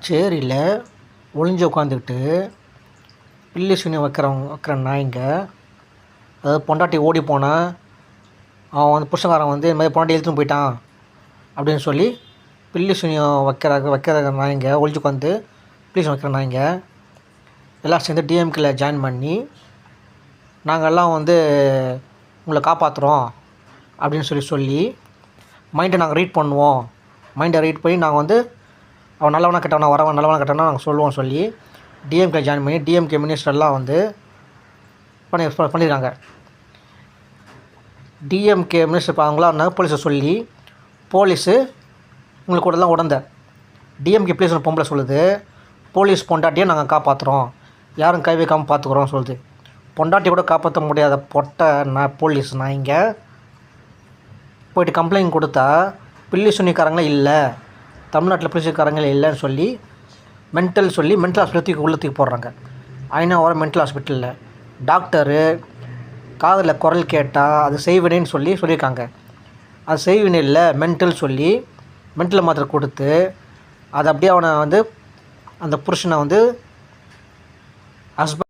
சேரியில் ஒளிஞ்சு உட்காந்துக்கிட்டு பில்லி சூனியம் வைக்கிற நாய்ங்க, அதாவது பொண்டாட்டி ஓடி போனால் அவன் வந்து புருஷன்காரன் வந்து இது மாதிரி பொண்டாட்டி இழுத்துன்னு போயிட்டான் அப்படின்னு சொல்லி பில்லி சூனியம் வைக்கிற நாய்ங்க, ஒளிஞ்சு உட்காந்து பில்லி சூனியம் வைக்கிற நாய்ங்க எல்லாம் சேர்ந்து டிஎம்கேல ஜாயின் பண்ணி நாங்கள்லாம் வந்து உங்களை காப்பாற்றுறோம் அப்படின்னு சொல்லி மைண்டை நாங்கள் ரீட் பண்ணுவோம். மைண்டை ரீட் பண்ணி நாங்கள் வந்து அவன் நல்லவனா கெட்டவனா, வரவன் நல்லவனா கெட்டவனா நாங்கள் சொல்லுவோம் சொல்லி டிஎம்கே ஜாயின் பண்ணி டிஎம்கே மினிஸ்டர்லாம் வந்து பண்ணியிருக்காங்க. டிஎம்கே மினிஸ்டர் அவங்களாம் போலீஸை சொல்லி போலீஸு உங்களுக்கு கூடலாம் உடந்த டிஎம்கே போலீஸ் பொம்பளை சொல்லுது, போலீஸ் பொண்டாட்டியை நாங்கள் காப்பாற்றுறோம், யாரும் கை வைக்காமல் பார்த்துக்குறோம் சொல்லுது. பொண்டாட்டி கூட காப்பாற்ற முடியாத போலீஸ் நாய்ங்க போய்ட்டு கம்ப்ளைண்ட் கொடுத்தா பில்லி சூனியக்காரங்களே இல்லை, தமிழ்நாட்டில் பில்லி சூனியக்காரங்களே இல்லைன்னு சொல்லி மென்டல் ஹாஸ்பிட்டல் உள்ளத்துக்கு போடுறாங்க. ஐநா வர மென்டல் ஹாஸ்பிட்டலில் டாக்டரு காதில் குரல் கேட்டால் அது செய்வினைன்னு சொல்லியிருக்காங்க. அது செய்வினை இல்லை, மென்டல் சொல்லி மென்டல் மாத்திரை கொடுத்து அதை அப்படியே அவனை வந்து அந்த புருஷனை வந்து ஹஸ்பண்ட்